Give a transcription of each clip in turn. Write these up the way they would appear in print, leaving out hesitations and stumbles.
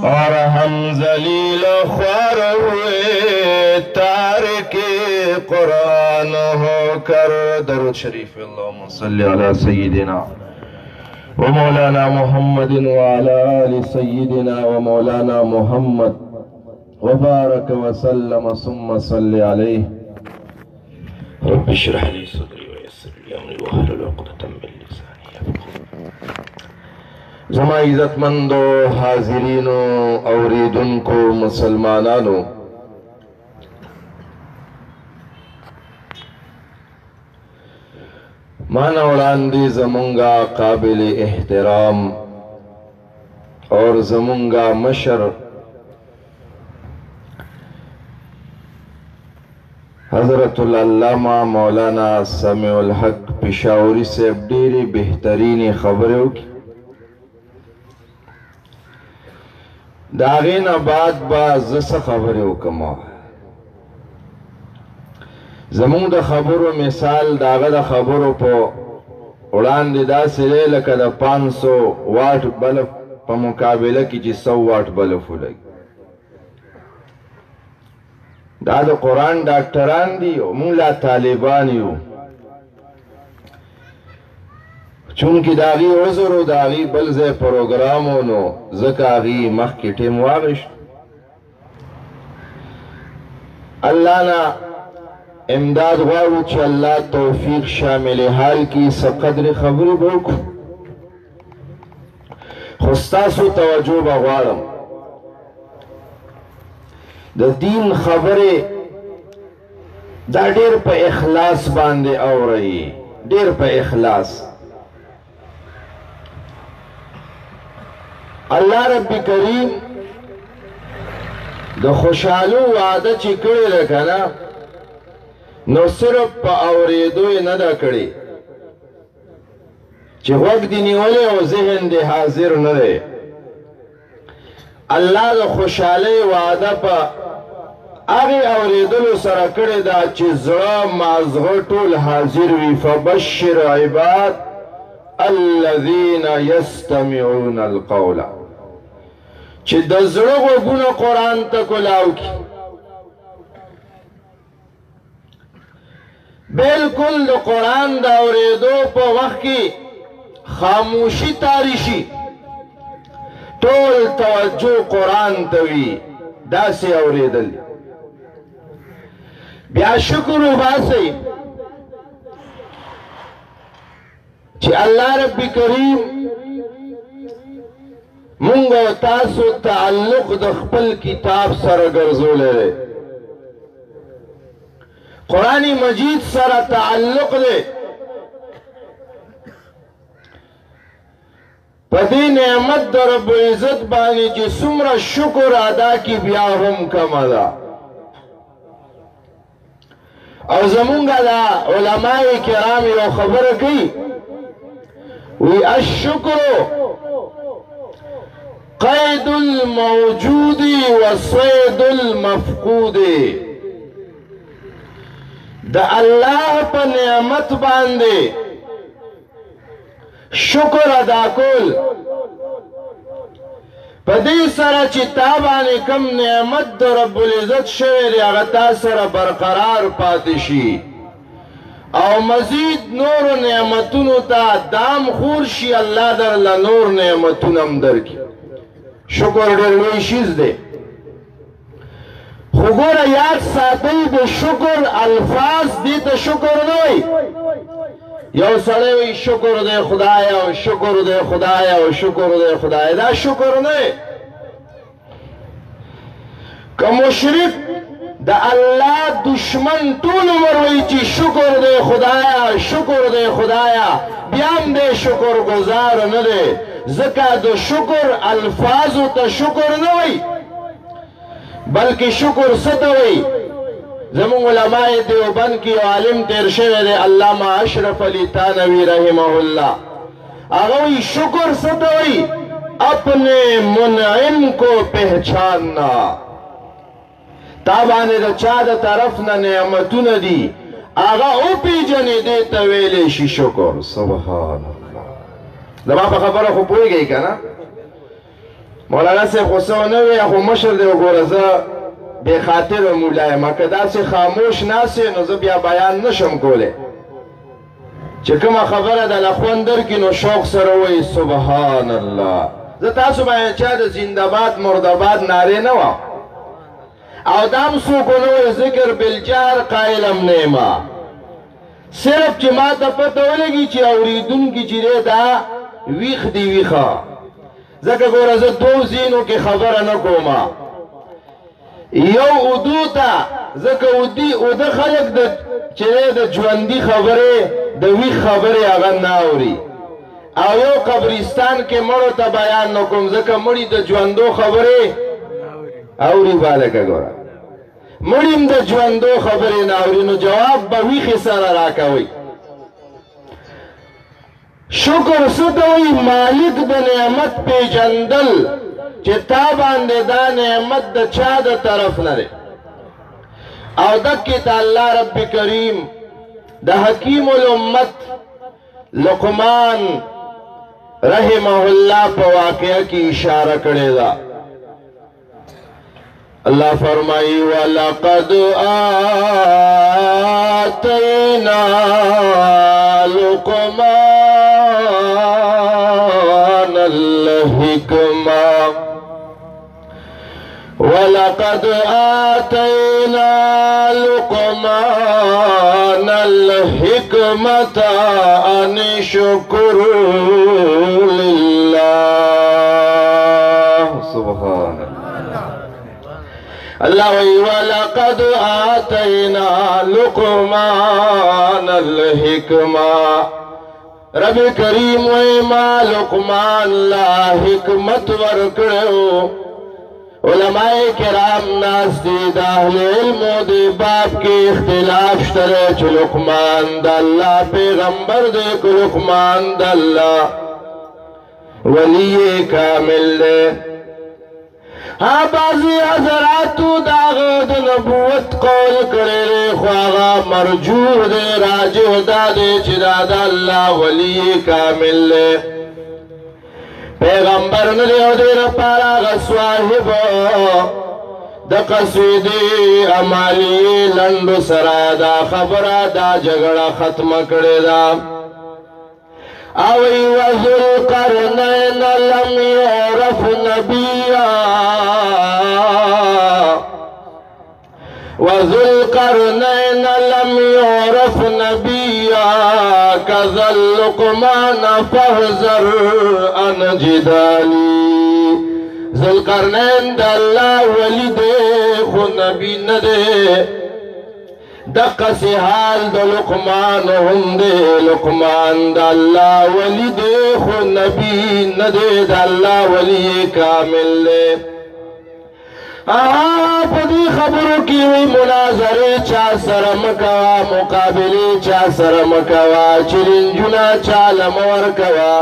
اور ہم ذلیل خوار ہوئے تارک قرآن ہو کر. درود شریف. اللہم صلی علی سیدنا و مولانا محمد وعلی آل سیدنا و مولانا محمد وبارک وسلم ثم صلی علیہ. رب اشرح لی صدری ویسر لی امری واحلل عقدۃ من لسانی یفقهوا. زما عزت مندو حاضرینو اوریدونکو مسلمانانو، مانا وړاندې زمونږه قابل احترام اور زمونږه مشر حضرت العلامہ مولانا سمیع الحق پشاوری صاحب ډېرې بهترینې خبرې وکړي. د هغې نه بعد به زه څه خبرې وکړم. زمونږ د خبرو مثال د هغه د خبرو په وړاندې داسې دی لکه د 500 واټ بلب په مقابله کې چې 100 واټ بلب ولګي. دا د قرآن ډاکټران دي او موږ لا طالبان یو، چونکې د هغې عذر او د هغې بل ځای پروګرام و، نو ځکه هغې مخکې ټیم واغېشت. الله نه امداد غواړو چې الله توفیق شامل حال کړي. څه قدرې خبرې به وکړو، خو ستاسو توجه به غواړم. د دین خبرې دا ډېر په اخلاص باندې اورئ، ډېر په اخلاص. الله رب کریم د خوشحالو وعده چې کړې ده که نه، نو صرف په اورېدو یې نه ده کړې چې غوږ دې نیولی او ذهن دې حاضر نه دی. الله د خوشحالۍ وعده په هغې اورېدلو سره کړې ده چې زړه مازغه ټول حاضر وي. فبشر عباد الذین یستمعون القول، چې د زړه غوږونه قرآن ته کلاو کړي. بلکل د قرآن د اورېدو په وخت کې خاموشي تاری شي، ټول توجه قرآن ته وي، داسې اورېدل. بیا شکر وباسئ چې الله رب کریم مونږ او تاسو تعلق د خپل کتاب سره ګرځولی دی. قرآن مجید سره تعلق دی. په دې نعمت د رب العزت باندې چې څومره شکر ادا کی بیا هم کمه ده. او زمونږه دا علماء کرام یو خبره کوي، وی الشکر قید الموجود و صید المفقود. د الله په نعمت باندې شکر ادا کول، په دې سره چې تا باندې کم نعمت د رب العزت شوی دی هغه تا سره برقرار پاتې شي، او مزید نور نعمتونو ته دام خور شي. الله درله نور نعمتونه هم درکړي. شکر ډېر لوی شیز دی. خو ګوره یاد ساتئ د شکر الفاظ دې ته شکر نه وایي. یو سړی وایي شکر دی خدایا او شکر دی خدایا او شکر دی خدایا، دا شکر نه دی. که مشرک د الله دشمن ټول عمر وایي چې شکر دی خدایا شکر دی خدایا، بیا هم دی شکر گزار نه دی. ځکه د شکر الفاظو ته شکر نه وایي، بلکې شکر څه ته وایي. زمونږ علماء دیوبند کې یو عالم تیر شوی دی، علامه اشرف علی تانوی رحمه الله. هغه وایي شکر څه ته وایي؟ اپنے منعم کو پہچاننا. تا باندې د چا د طرف نه نعمتونه دي هغه وپېژنې، دې ته ویلی شي شکر. سبحان الله. زما په خبره خو پوهېږئ که نه؟ مولانا صاحب غوسه نه وي خو مشر دی وګوره زه بې خاطره مولا یم که داسې خاموش ناست نو زه بیا بیان نشم کولی چې کومه خبره د لخوند درکړي نو شوق سره وایي سبحان الله. زه تاسو باندې چا د زنده‌باد مرده‌باد نارې نه وه او دا هم څوک ونه وایي ذکر بالجهر قایلم نه یم صرف چې ما ته پته ولګي چې اورېدونکي چې دی دا ویښ دی ویښه ځکه ګوره زه دو ځینو کې خبره نه کوم یو اودو ته ځکه اوده خلک چې د ژوندي خبرې د ویښ خبرې هغه نه اوري او یو قبرستان کې مړو ته بیان نه کوم ځکه مړي د ژوندو خبرې اوري بالکه ګوره مړي هم د ژوندو خبرې نه اوري نو جواب به ویښې سره راکوئ. شکر څه ته وایي؟ مالک د نعمت پیژندل چې تا باندې دا نعمت د چا د طرف نه دی او دکې ته الله رب کریم د حکیم الامت لقمان رحمه الله په واقعه کې اشاره کړې ده. الله فرمایي ولقد آتینا لقمان الحکمة ولقد آتينا لقمان الحكمة أن اشكر لله. سبحان الله. ولقد آتينا لقمان الحكمة رب کریم وما لقمان لا حکمت ورکړو. علماء کرام ناس دی دا اہل علم دی باب کی اختلاف شتره چو لقمان دا اللہ پیغمبر دے کو لقمان دا اللہ ولی کامل دے. ہاں بعضی حضراتو دا غد نبوت قول کرے رے خواغا مرجوح دے راجح دا دے چدا دا اللہ ولی کامل دے پیغمبر ندی او دیر پارا غصواحب دا قصیدی امالی لندو سرا دا خبرا دا جگڑا ختم کردہ اوی وذل قرنین لم یعرف نبیا وذل قرنین لم یعرف نبیا كذا لقمان فاحذر عن جدالي. ذو القرنین دا اللہ ولی دے خو نبی ندے دقا سی حال دا لقمان ہم دے. لقمان دا اللہ ولی دے خو نبی ندے دا اللہ ولی کامل دے. پدی خبرو کی وی مناظرے چا سرم کوا مقابلے چا سرم کوا چرنجنا چالم ورکوا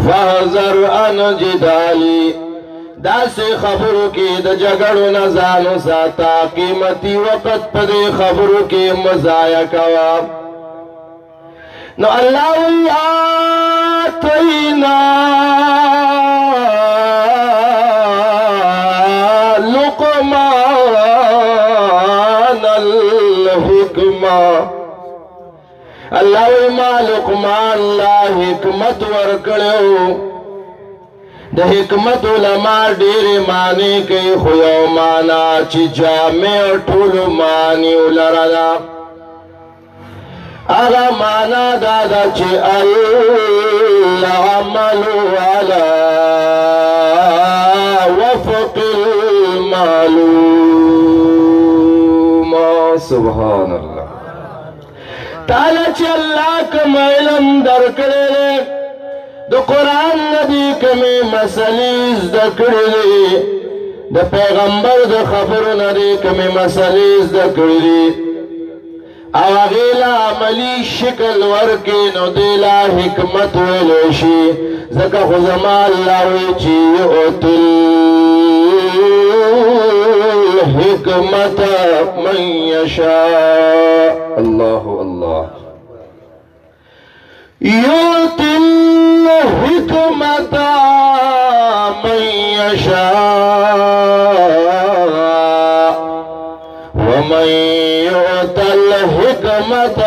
فاحذر عن جدالی. دا سے خبرو کی دا جگڑو نزانو ساتا قیمتی وقت پدی خبرو کی مزایا کوا. نو اللہ وی آتینا اللہ ما لقمان لا حکمت ورکڑو. دا حکمت علماء دیر معنی کئی خویو مانا چی جامع طول معنی لردا اغا مانا دادا چی العمل علی وفق المعلوم. سبحان اللہ. تعالی چی اللہ کم علم در کرے دو قرآن ندی کمی مسئلیز در کرے دا پیغمبر دا خبر ندی کمی مسئلیز در کرے او غیلا عملی شکل ورکی نو دیلا حکمت ویلوشی زکا خوزما اللہ ویچی اوتل حکمت من یشاء. اللہ اللہ. یوتی الحکمت يشاء ومن يؤت الحكمة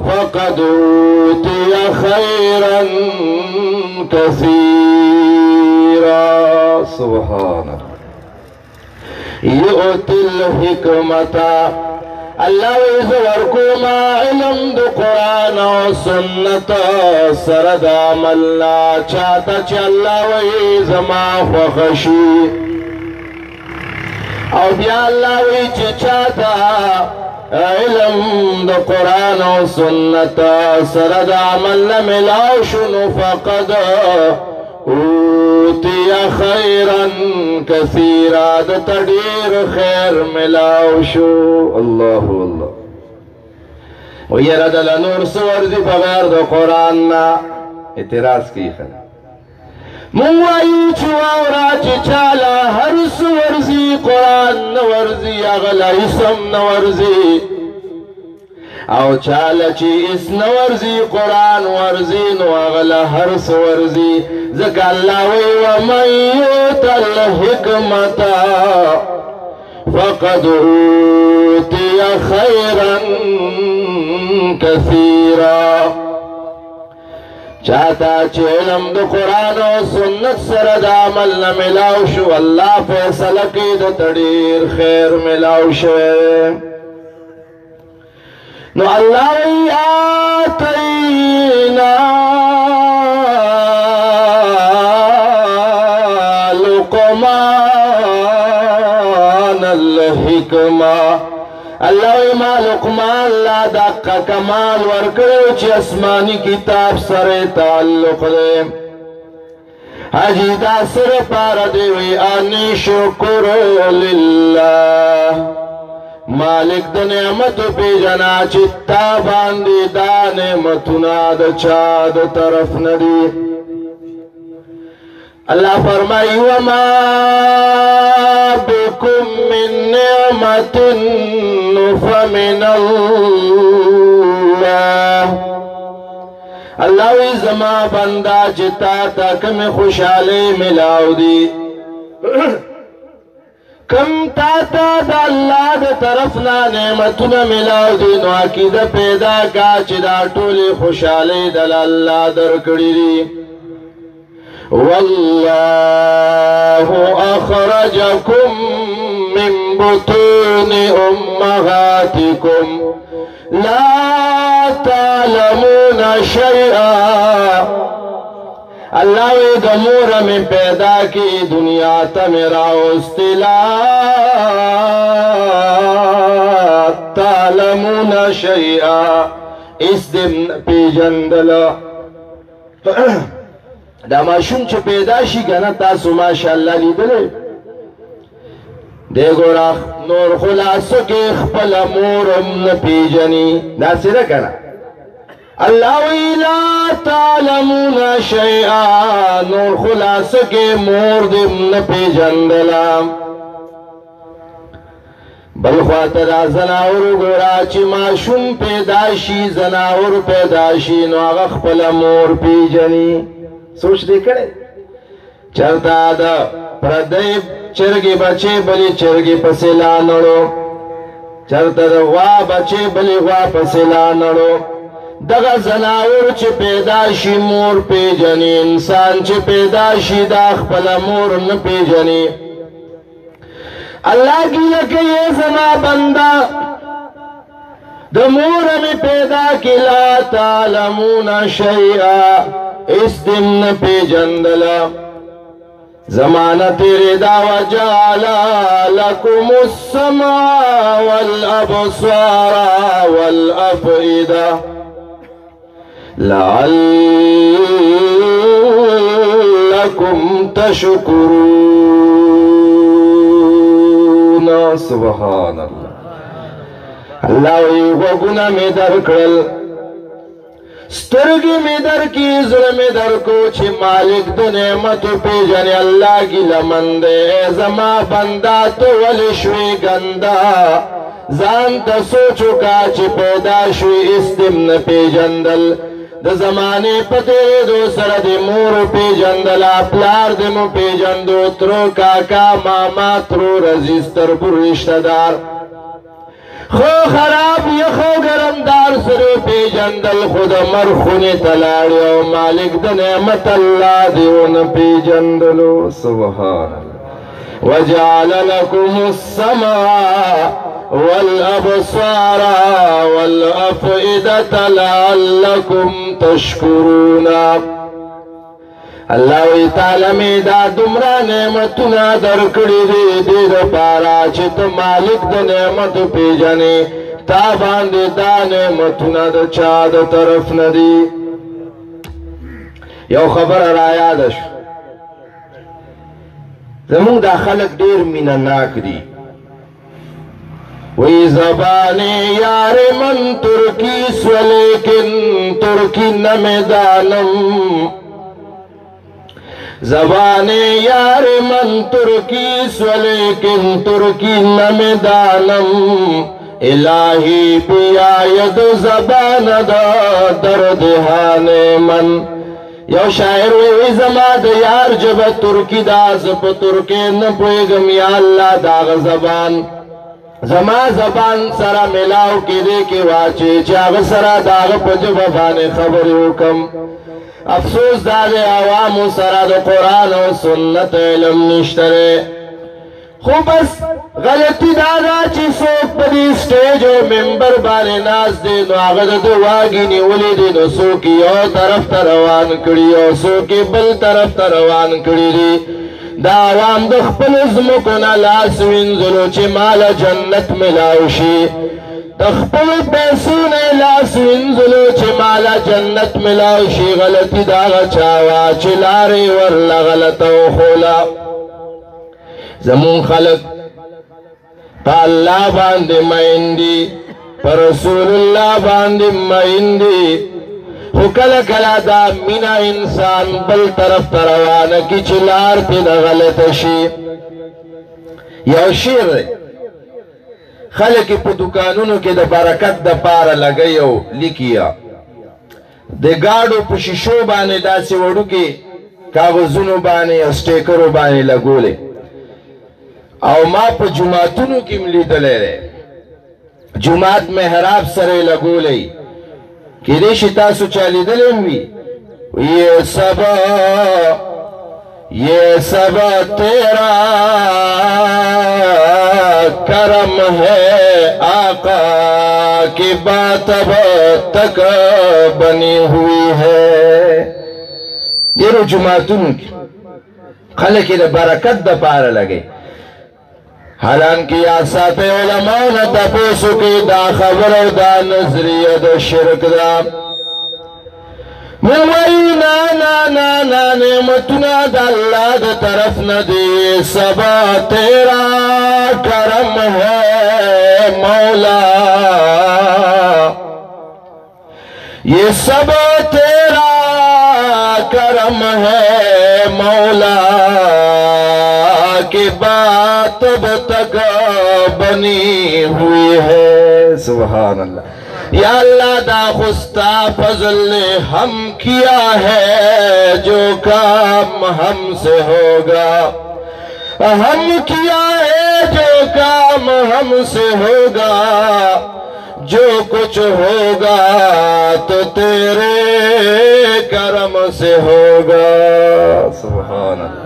فقد أوتي خيرا كثيرا سبحان الله يؤتي الحكمة الله ورکوما علم دو قرآن و سنت سرد عملنا چاہتا چا اللہ وی زما خوخشی او بیا اللہ وی چاہتا علم دو قرآن و سنت سرد عملنا ملاو شنو فقد اوتی خیرا کثیرا دا تدیر خیر ملاو شو اللہ اللہ ویرد لنور سورزی بغیر دا قرآن نا اعتراض کی خلا موائیو چواورا چی چالا ہر سورزی قرآن نورزی اغلا اسم نورزی او چالا چی اس نورزی قرآن ورزی نو اغلا ہر سورزی ذکا اللہ وی ومن یوت الحکمتا فقد اوتی خیرا کثیرا چاہتا چی علم دو قرآن و سنت سرد عمل نملاو شو اللہ فیصلہ کی دو تڑیر خیر ملاو شو نو اللہ وی آتینا لقمان الحکمہ اللہ وی ما لقمان لا دقا کمال ورکڑو چی اسمانی کتاب سر تعلق دے حجی دا سر پارا دے وی آنی شکر للہ مالک دا نعمت پی جنا چتا باندی دا نعمتنا دا چا دا طرف ندی اللہ فرمائی وما بكم من نعمت فمن اللہ اللہ وی زما بندہ چتا تک میں خوشحالی ملاو دی کم تاتا دا اللہ دا طرفنا نعمتنا ملاو دی نو عقیدہ پیدا کا چدا ٹولی خوشحالی دل اللہ در کری دی واللہ اخرجکم من بطون امہاتکم لا تعلمون شیئا اللہ وی دمور میں پیدا کی دنیا تا میرا استلا تعلمون شیئا اس دن پی جندلا دا ماشون چه پیدا شی گنا تاسو ماشاءاللہ لی دلے دے گورا نور خلاصو کے خپل مورم نپی جنی دا سیدہ کنا اللہ وی لا تعلمون شیئا نور خلاصو کے مور دم نپی جندلا بلخوات دا زناور گورا چی ماشون پیداشی زناور پیداشی نو آغا خپل مور پی جنی سوچ دے کرے چرتا دا پردائی چرگی بچے بلی چرگی پسیلا نڑو چرتا دا غوا بچے بلی غوا پسیلا نڑو دغا زناور چی پیداشی مور پی جنی انسان چی پیداشی دا خپل مور نپی جنی اللہ کی لکے یہ زما بندہ دا مور میں پیدا کی لا تعلمون شیئا اس دن پی جندلا زمانہ تیرے دا وجالا لکم السمع والابصار والافئدہ لعلکم تشکرون سبحان اللہ اللہ وی وگنا میں درکل سترگی میں در کی ظلم در کو چھ مالک دو نعمت پی جنے اللہ کی لمن دے زما بندہ تو ولی شوی گندہ زانتا سوچو کا چھ پیدا شوی اس دم پی جندل د زمانه پته دو سره د مور پیجندل پلار د مو پیجندو ترو کاکا ماما ترو رزیستر بر رشتہ دار خو خراب یخو گرمدار سره پیجندل خود مرخونه تلاړی او مالک د نعمت الله دیون پیجندلو سبحان الله وجعل لكم السماء والابصار والافئده لعلكم تشكرون الله تعالی می دا دمرا نعمتونه درکړي دي د لپاره چې ته مالک د نعمت پیژنې تا باندې دا نعمتونه د چا د طرف نه دي یو خبر را یاد شو زموږ دا خلک ډېر مینه ناک دي وی زبان یار من ترکی سو لیکن ترکی نمیدانم زبان یار من ترکی سو لیکن ترکی نمیدانم الہی بیاید زبان دا دردہان من یو شاعر وی زما د یار جب ترکی دا زب ترکی نپویگم یا اللہ داغ زبان زما زبان سره ملاو کې دې کې واچې چې هغه سره د هغه په ژبه باندې خبرې وکم افسوس دا د عوامو سره د قرآن او سنت علم نشته خو بس غلطي دا ده چې څوک په دې سټیج او ممبر باندې ناست دی نو هغه د واګې نیولې دي نو څوک یو طرف ته روان کړي او څوک بل طرف ته روان کړي دي دا عوام د خپل ځمکو نه لاس وینځلو چې مال جنت ملاو شي د خپل پیسو نه لاس وینځلو چې مال جنت ملاو شي غلطي د هغه چا وه چې لارې ورله غلطه وښوله زمون خلک په الله باندې مین دي په رسول الله باندې مین دي خو کله کله دا مینا انسان بل طرف ته روانه کی چې لار پې د غلطه شي یو شعر دی خلک یې په دوکانونو کې د برکت دپاره لګوي او لیکي د ګاډو په شیشو باندې داسې وړوکې کاغذونو باندې او سټیکرو باندې لګولې او ما په جوماتونو کې م لیدلی دی جومات محراب سره یې لګولی کېدای شي تاسو چا لیدلی هم وي یہ سبا تیرا کرم ہے آقا کی بات اب تک بنی ہوئی ہے ډېرو جوماتونو کې خلک یې د برکت دپاره لګوي حالانکه یا ساته علماء نه تپوس کوي دا خبر او دا نظریه د شرک ده موئی نا نعمتنا دا اللہ دا طرف ندی سبا تیرا کرم ہے مولا یہ سبا تیرا کرم ہے مولا کی بات اب تک بنی ہوئی ہے سبحان اللہ یا اللہ دا خستا فضل ہم کیا ہے جو کام ہم سے ہوگا ہم کیا ہے جو کام ہم سے ہوگا جو کچھ ہوگا تو تیرے کرم سے ہوگا سبحان اللہ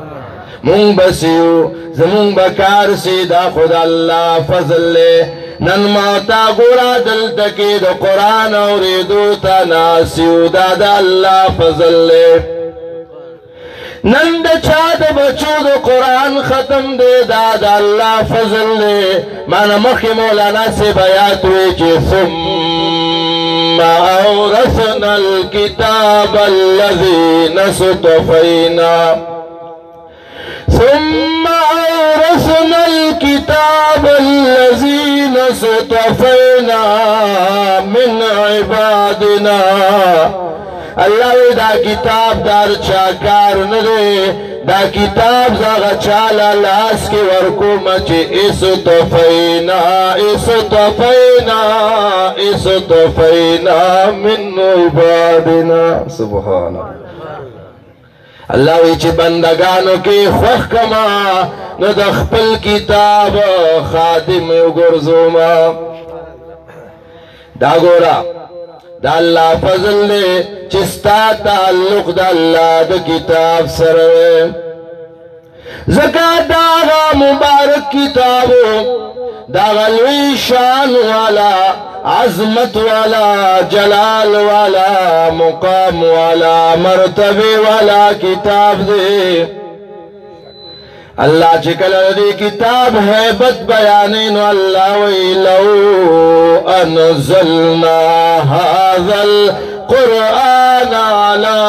مونگ بسیو زمونگ بکار سیدہ خدا اللہ فضل لے نن ماتا گورا دل تکی دا قرآن اوریدو تا ناسیو دا اللہ فضل لے نن دا چاد بچو دا قرآن ختم دے دا اللہ فضل لے مانا مخی مولانا سے بیات ہوئی چی ثم اورثنا الكتاب الذین صطفینا ثم أورثنا الكتاب الذين اصطفينا من عبادنا اللہ وی دا کتاب دار چاکار ندے دا کتاب زاغا چالا لاس کی ورکوم چی استفینا من عبادنا سبحان اللہ وی چی بندگانو کی خوخ کما نو دا خپل کتاب خادم گرزوما دا گورا دا اللہ فضل دے چستا تعلق دا اللہ دا کتاب سروے زکاة داغا مبارک کتابو داغا لوی شان والا عظمت والا جلال والا مقام والا مرتبے والا کتاب دے اللہ چکل دی کتاب ہے بد بیانین اللہ وی لو انزلنا هذا القرآن على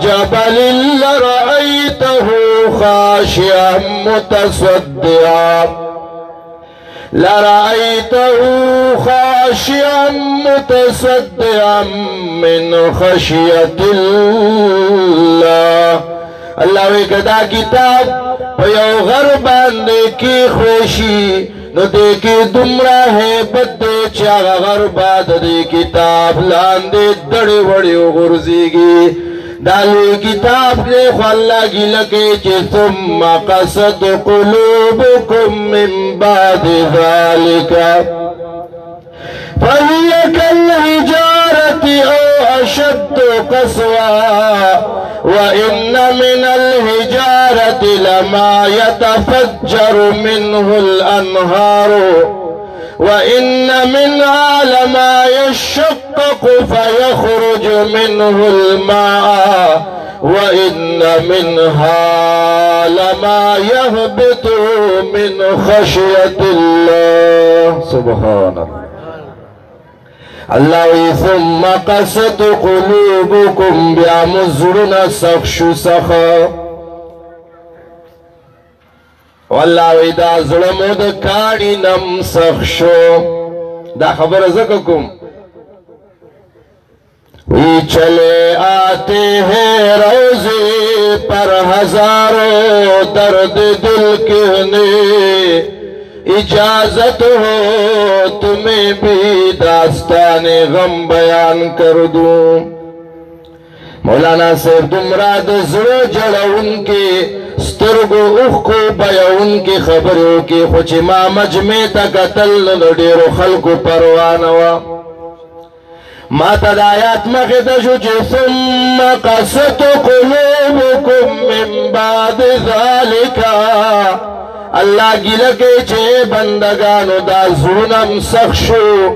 جبل لرأيته خاشعا متصدعا من خشية الله اللہ وی کدا کتاب پیو غربان دے کی خوشی نو دے کی دمرا ہے بدے چاگا غربات دے کتاب لاندے دڑی وڑی غرزی گی دالوی کتاب دے خوالا گی لکے چے ثم قصد قلوبکم من بعد ذالکا فهي كالحجارة أو أشد قسوة وإن من الحجارة لما يتفجر منه الأنهار وإن منها لما يشقق فيخرج منه الماء وإن منها لما يهبط من خشية الله سبحان الله اللہ ثم قست قلوبکم بیا مزرنا سخشو سخا واللہ وی دا ظلمو دا کاری نم سخشو دا خبر زککم وی چلے آتے ہیں روزے پر ہزاروں درد دل کہنے اجازت ہو تمہیں بھی داستان غم بیان کر دوں مولانا صاحب دمراد زرو جڑا ان کے سترگو اخ کو بیا ان کی خبروں کی خوچ ما مجمع تک تل لڑیرو خلق پروانوا ما تدایات مخدشو چی ثم قصت قلوبکم من بعد ذالکا اللہ گلکے چھے بندگانو دا زونم سخشو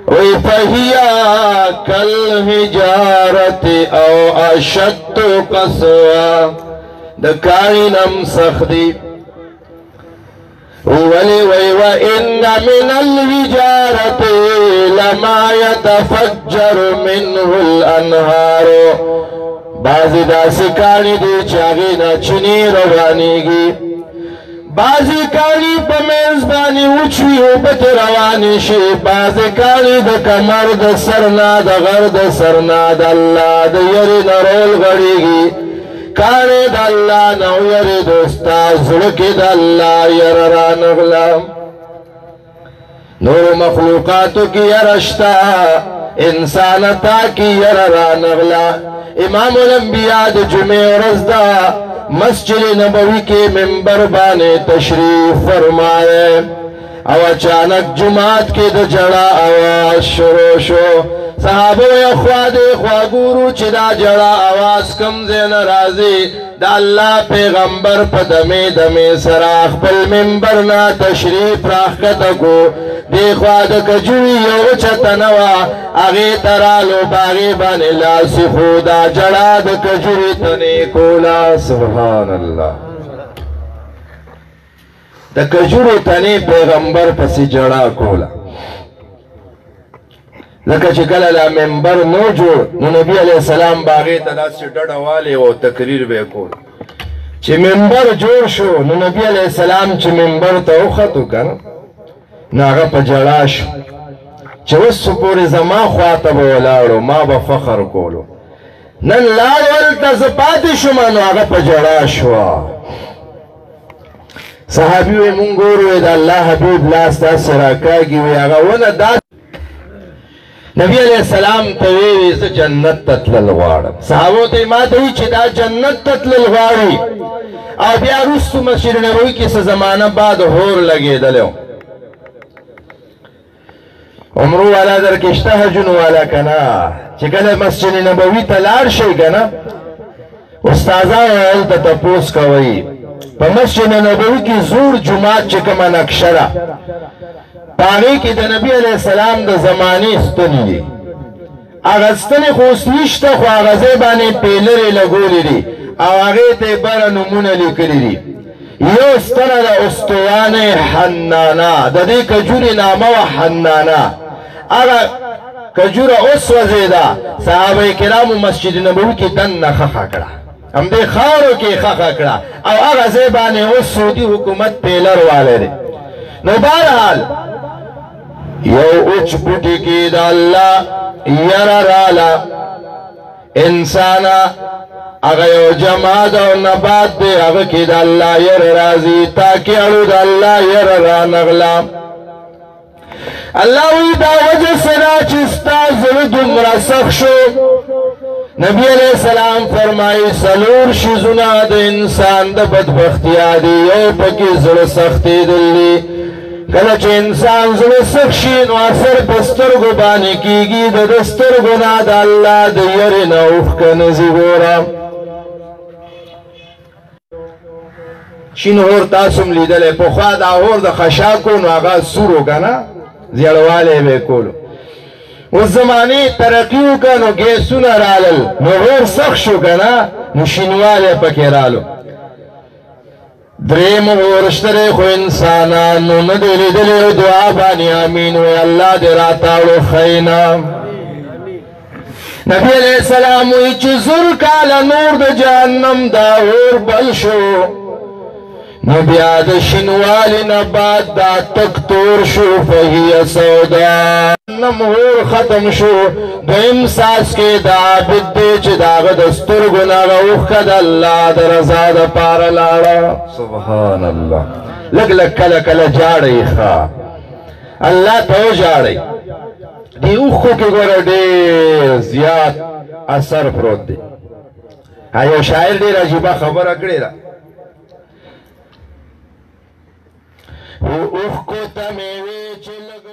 وی فہیا کل حجارت او اشد قسوا دا کائنم سخدی ولی وی وإن من الحجارت لما يتفجر منه الانہار بعضی دا سکانی دی چاگینا چنی روانی گی بعضی کانی پا میزبانی اچوی ہو پت روانی شی بعضی کانی دا کمر دا سرنا دا غرد سرنا دا اللہ دا یری نرول غڑی گی کانی دا اللہ نو یری دوستا زلکی دا اللہ یرران غلام نور مخلوقاتو کی یرشتا انسانتا کی یرران غلام امام الانبیاء دا جمع رزدہ مسجد نبوی کے منبر بانے تشریف فرمائے او اچانک جماعت کے دا جڑا آواز شروع شو صحابو اخواد خواگورو چی دا جڑا آواز کم زین رازی دا اللہ پیغمبر پا دمی دمی سراخ پل منبر نا تشریف راخ کتکو دیخواد کجوی یو چتنوا اغی ترالو باغی بانی لاسی خودا جڑا دا کجوی تنی کولا سبحان اللہ دا کجوی تنی پیغمبر پسی جڑا کولا لکه چې کله لا منبر نو جوړ نو نبی علیہ السلام باغې ته داسې ډډه والې او تقریر به کول چې منبر جوړ شو نو نبی علیہ السلام چې منبر ته وختو کنه نو هغه په جړا شو چې اوس پورې زما خواته به ولاړو ما به فخر کولو نن لاړ ولته زه پاتې شوم نو هغه په ژړا شوه صحابي وی مونږ ګورو د الله حبیب لاس داسې راکاږي وی هغه ونه داسې نبی علیہ السلام ته وی زه جنت ته تلل غواړم صحابو ته ما ته وی چې دا جنت ته تلل غواړي او بیا وروستو مسجد نبوي کې څه زمانه بعد هور لګېدلی عمرو والا در کشته حجون والا که نه چې کله مسجد نبوي ته لاړ شئ که نه استادان هلته تپوس کوئ په مسجد نبوي کې زوړ جومات چې کومه نقشه ده په هغې کې د نبي علیه السلام د زمانې ستنې دي هغه ستنې خو اوس نشته خو هغه ځای باندې پیلرې لګولې دي او هغې ته یې بره نومونه لیکلي دي یو ستنه د استوانې حنانه د دې کجورې نامه وه حنانه هغه کجوره اوس وځېده صحابه کرامو مسجد نبوي کې دننه خښه کړه همدې خاورو کې خښه کړه او هغه ځای باندې اوس سعودي حکومت پیلر والی دی نو بهرحال یو اوچ بوټي کې د الله یره راله انسانه هغه یو جماد او نبات دی هغه کې د الله یره راځي تاکې اړو د الله یره رانغله الله وی دا وجه سره چې ستا زړه دومره سخت شو نبی علیہ السلام فرمایي څلور شیزونه د انسان د بدبختیا دي یو پکې زړه سختېدل دي کله چې انسان زړه سخت شي نو اثر په سترګو باندې کېږي د ده سترګو نه د الله د یرې نه اوښکه نه ځي ګوره شین اور تاسو هم لیدلی پخوا دا اور د خشاکو نو هغه سور و که نه زیړوالی به یې کولو اوس زمانې ترقي وکړه نو ګیسونه رالل نو اور سخت شو که نه نو شینوالی پکې رالو دریم اور شته دی خو انسانانو نه دی لیدلی دعا باندې امین وی الله دې راتاړو ښینا نبی علیہ السلام وی چې زر کاله نور د جهنم دا اور بل شو نو بیا د شینوالي نه بعد دا تک تور شو فهی سودا نم اور ختم شو دویم ساس کې دا عابد دی چې د هغه د سترګو نه هغه اوښکه د الله د رضا دپاره لاړه سبحان الله لږ لږ کله کله جاړئ ښه الله ته وژاړئ دې اوښکو کې ګوره ډېر زیات اثر پروت دی یو شاعر ډېر عجیبه خبره کړې ده اوښکو ته مې وې چې لږ